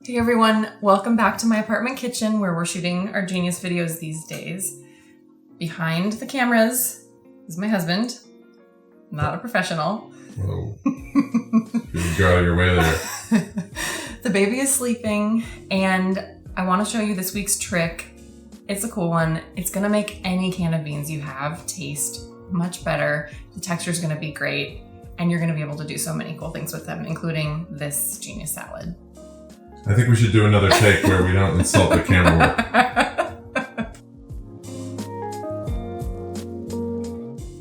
Hey everyone, welcome back to my apartment kitchen where we're shooting our genius videos these days. Behind the cameras is my husband, not a professional. Whoa. You go out of your way there. The baby is sleeping and I want to show you this week's trick. It's a cool one. It's gonna make any can of beans you have taste much better. The texture is gonna be great and you're gonna be able to do so many cool things with them, including this genius salad. I think we should do another take where we don't insult the camera.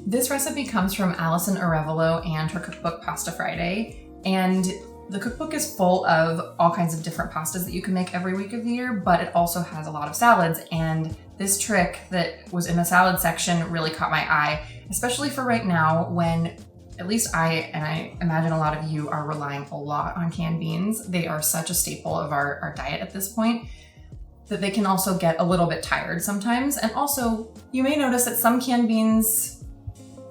This recipe comes from Allison Arevalo and her cookbook Pasta Friday. And the cookbook is full of all kinds of different pastas that you can make every week of the year, but it also has a lot of salads. And this trick that was in the salad section really caught my eye, especially for right now when at least I, and I imagine a lot of you, are relying a lot on canned beans. They are such a staple of our diet at this point that they can also get a little bit tired sometimes. And also, you may notice that some canned beans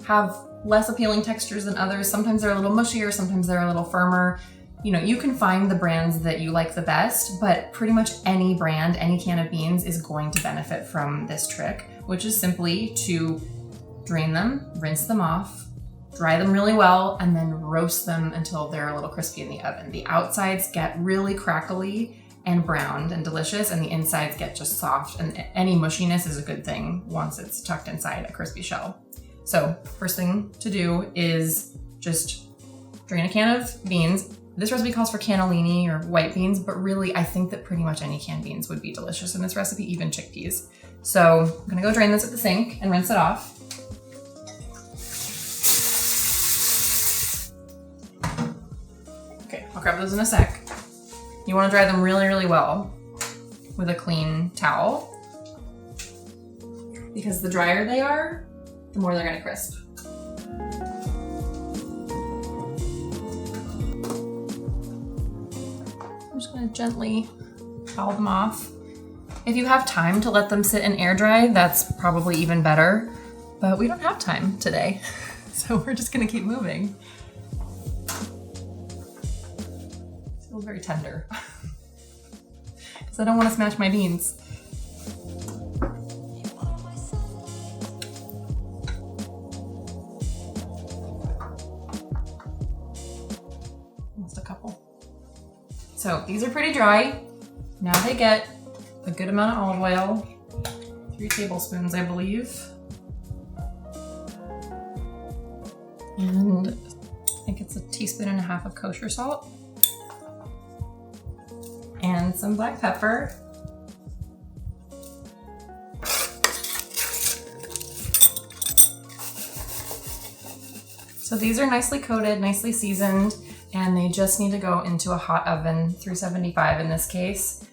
have less appealing textures than others. Sometimes they're a little mushier, sometimes they're a little firmer. You know, you can find the brands that you like the best, but pretty much any brand, any can of beans is going to benefit from this trick, which is simply to drain them, rinse them off, dry them really well, and then roast them until they're a little crispy in the oven. The outsides get really crackly and browned and delicious, and the insides get just soft, and any mushiness is a good thing once it's tucked inside a crispy shell. So first thing to do is just drain a can of beans. This recipe calls for cannellini or white beans, but really I think that pretty much any canned beans would be delicious in this recipe, even chickpeas. So I'm gonna go drain this at the sink and rinse it off. Okay, I'll grab those in a sec. You wanna dry them really, really well with a clean towel, because the drier they are, the more they're gonna crisp. I'm just gonna gently towel them off. If you have time to let them sit and air dry, that's probably even better, but we don't have time today, so we're just gonna keep moving. Feels very tender, because I don't wanna smash my beans. Almost a couple. So these are pretty dry. Now they get a good amount of olive oil, 3 tablespoons, I believe. And I think it's a teaspoon and a half of kosher salt. And some black pepper. So these are nicely coated, nicely seasoned, and they just need to go into a hot oven, 375 in this case,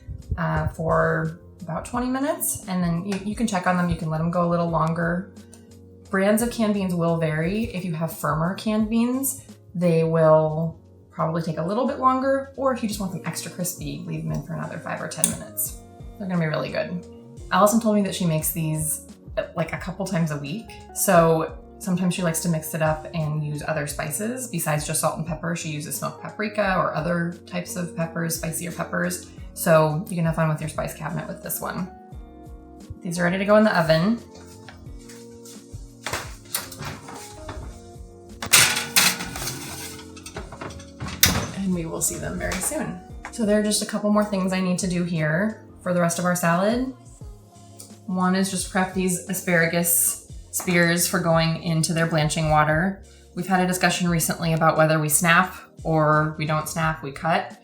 for about 20 minutes. And then you can check on them, you can let them go a little longer. Brands of canned beans will vary. If you have firmer canned beans, they will probably take a little bit longer, or if you just want them extra crispy, leave them in for another 5 or 10 minutes. They're gonna be really good. Allison told me that she makes these like a couple times a week. So sometimes she likes to mix it up and use other spices. Besides just salt and pepper, she uses smoked paprika or other types of peppers, spicier peppers. So you can have fun with your spice cabinet with this one. These are ready to go in the oven. And we will see them very soon. So there are just a couple more things I need to do here for the rest of our salad. One is just prep these asparagus spears for going into their blanching water. We've had a discussion recently about whether we snap or we don't snap, we cut.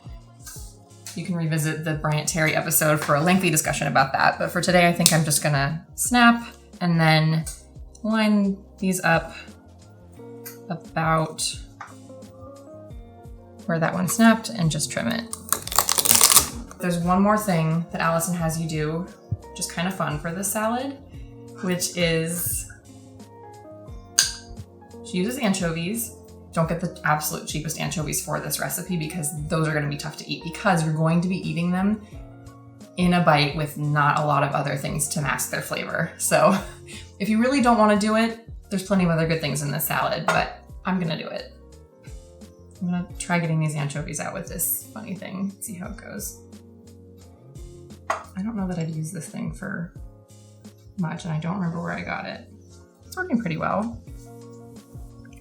You can revisit the Bryant Terry episode for a lengthy discussion about that. But for today, I think I'm just gonna snap and then line these up about where that one snapped and just trim it. There's one more thing that Allison has you do, just kind of fun for this salad, which is she uses anchovies. Don't get the absolute cheapest anchovies for this recipe because those are gonna be tough to eat because you're going to be eating them in a bite with not a lot of other things to mask their flavor. So if you really don't wanna do it, there's plenty of other good things in this salad, but I'm gonna do it. I'm gonna try getting these anchovies out with this funny thing, see how it goes. I don't know that I'd use this thing for much, and I don't remember where I got it. It's working pretty well.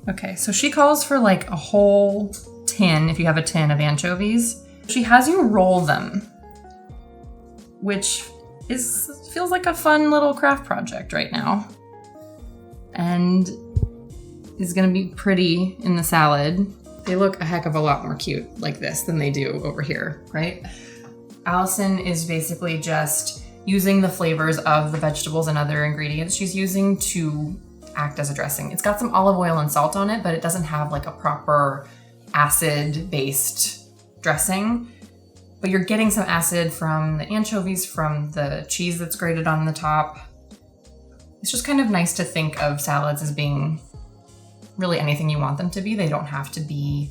Okay, so she calls for like a whole tin, if you have a tin of anchovies. She has you roll them, which feels like a fun little craft project right now. And is gonna be pretty in the salad. They look a heck of a lot more cute like this than they do over here, right? Allison is basically just using the flavors of the vegetables and other ingredients she's using to act as a dressing. It's got some olive oil and salt on it, but it doesn't have like a proper acid-based dressing. But you're getting some acid from the anchovies, from the cheese that's grated on the top. It's just kind of nice to think of salads as being really anything you want them to be. They don't have to be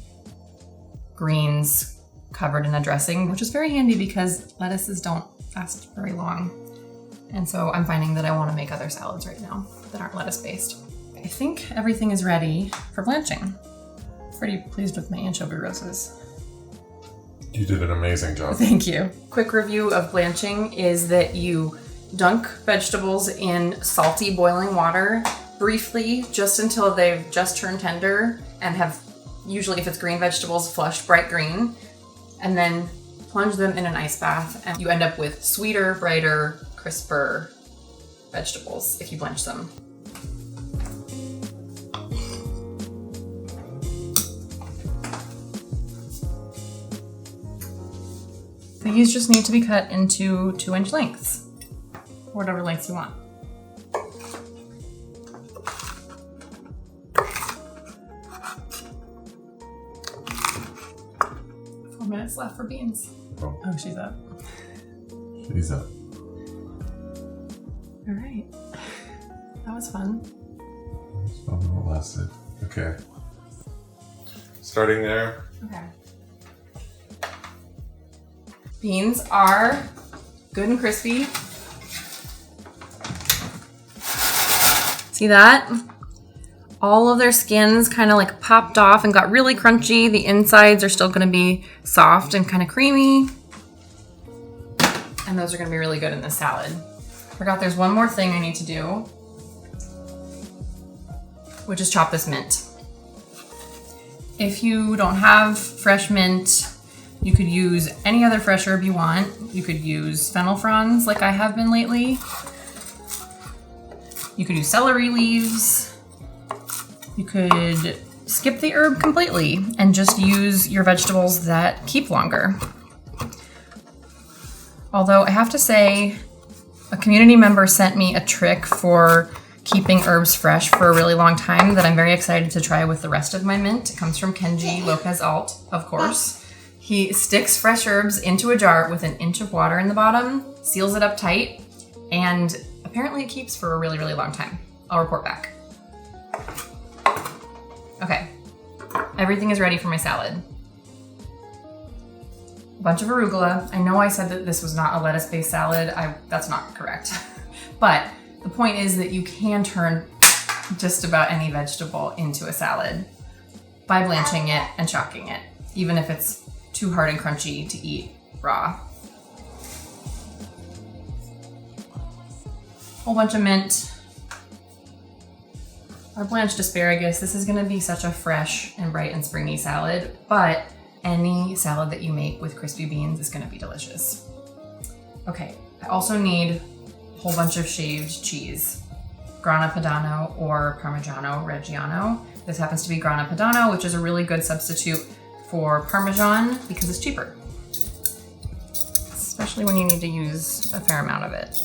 greens covered in a dressing, which is very handy because lettuces don't last very long. And so I'm finding that I want to make other salads right now that aren't lettuce-based. I think everything is ready for blanching. Pretty pleased with my anchovy roses. You did an amazing job. Thank you. Quick review of blanching is that you dunk vegetables in salty boiling water briefly, just until they've just turned tender and have, usually if it's green vegetables, flushed bright green, and then plunge them in an ice bath, and you end up with sweeter, brighter, crisper vegetables if you blanch them. These just need to be cut into 2-inch lengths, whatever lengths you want. Minutes left for beans. Oh, she's up. She's up. All right. That was fun. It's fun while it lasted. Okay. Starting there. Okay. Beans are good and crispy. See that? All of their skins kind of like popped off and got really crunchy. The insides are still gonna be soft and kind of creamy. And those are gonna be really good in this salad. Forgot there's one more thing I need to do, which is chop this mint. If you don't have fresh mint, you could use any other fresh herb you want. You could use fennel fronds like I have been lately. You could use celery leaves. You could skip the herb completely and just use your vegetables that keep longer. Although I have to say, a community member sent me a trick for keeping herbs fresh for a really long time that I'm very excited to try with the rest of my mint. It comes from Kenji Lopez Alt, of course. He sticks fresh herbs into a jar with 1 inch of water in the bottom, seals it up tight, and apparently it keeps for a really, really long time. I'll report back. Okay, everything is ready for my salad. A bunch of arugula. I know I said that this was not a lettuce-based salad. That's not correct. But the point is that you can turn just about any vegetable into a salad by blanching it and chocking it, even if it's too hard and crunchy to eat raw. Whole bunch of mint. Our blanched asparagus. This is gonna be such a fresh and bright and springy salad, but any salad that you make with crispy beans is gonna be delicious. Okay, I also need a whole bunch of shaved cheese. Grana Padano or Parmigiano-Reggiano. This happens to be Grana Padano, which is a really good substitute for Parmesan because it's cheaper. Especially when you need to use a fair amount of it.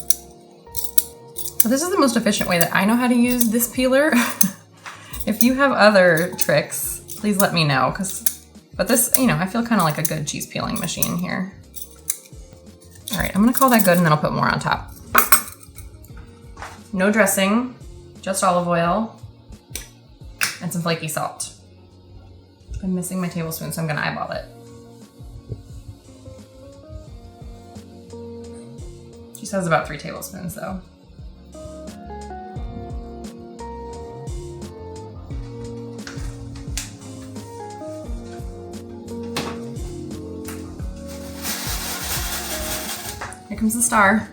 So this is the most efficient way that I know how to use this peeler. If you have other tricks, please let me know. But this, I feel kind of like a good cheese peeling machine here. All right, I'm gonna call that good and then I'll put more on top. No dressing, just olive oil and some flaky salt. I'm missing my tablespoon, so I'm gonna eyeball it. She says about 3 tablespoons though. Here comes the star.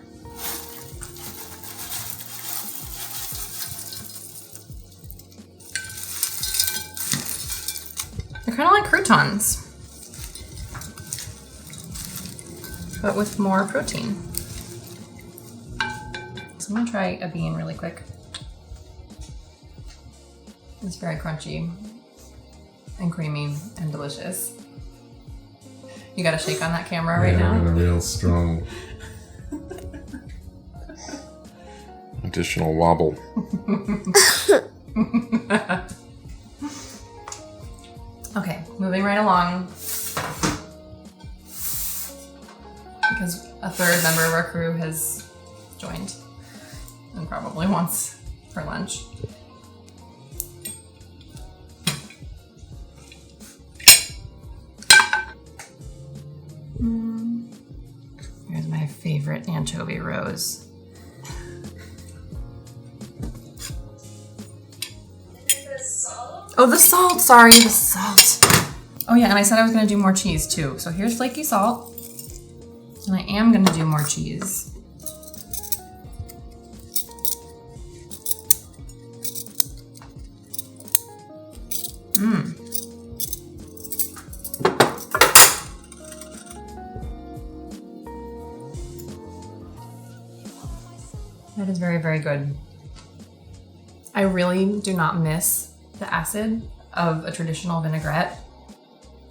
They're kind of like croutons, but with more protein. So I'm gonna try a bean really quick. It's very crunchy and creamy and delicious. You gotta shake on that camera right now. I'm in a real strong additional wobble. Okay, moving right along. Because a third member of our crew has joined and probably wants for lunch. Here's my favorite anchovy rose. Oh, the salt, sorry, the salt. Oh yeah, and I said I was gonna do more cheese too. So here's flaky salt. And I am gonna do more cheese. That is very, very good. I really do not miss the acid of a traditional vinaigrette.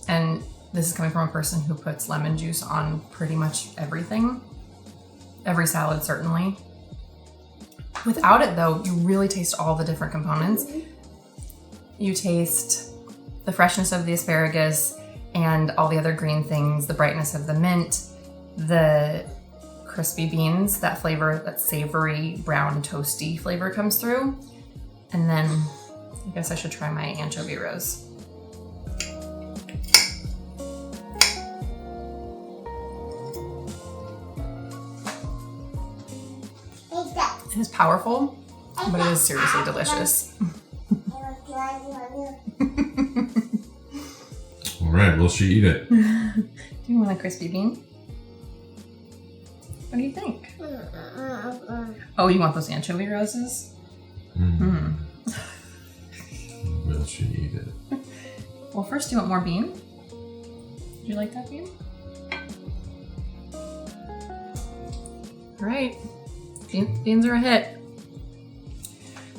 And this is coming from a person who puts lemon juice on pretty much everything. Every salad, certainly. Without it though, you really taste all the different components. You taste the freshness of the asparagus and all the other green things, the brightness of the mint, the crispy beans, that flavor, that savory, brown, toasty flavor comes through. And then I guess I should try my anchovy rose. It is powerful, but it is seriously delicious. All right, will she eat it? Do you want a crispy bean? What do you think? Oh, you want those anchovy roses? Will she eat it? Well, first, do you want more bean? Would you like that bean? All right, beans are a hit.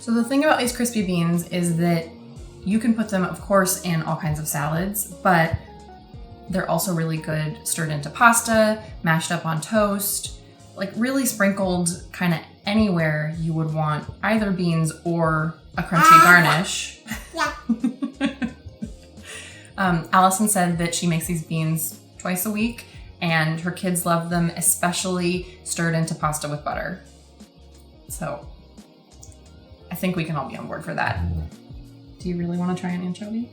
So the thing about these crispy beans is that you can put them, of course, in all kinds of salads, but they're also really good stirred into pasta, mashed up on toast, like really sprinkled kind of anywhere you would want either beans or a crunchy garnish. Yeah. Allison said that she makes these beans twice a week and her kids love them, especially stirred into pasta with butter. So I think we can all be on board for that. Do you really want to try an anchovy?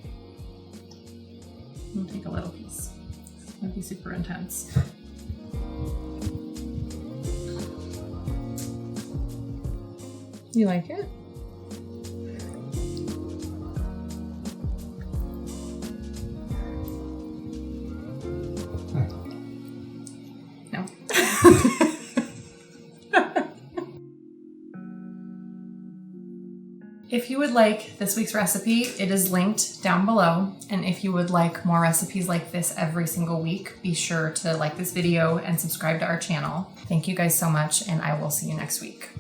I'll take a little piece. It's gonna be super intense. You like it? No. If you would like this week's recipe, it is linked down below. And if you would like more recipes like this every single week, be sure to like this video and subscribe to our channel. Thank you guys so much, and I will see you next week.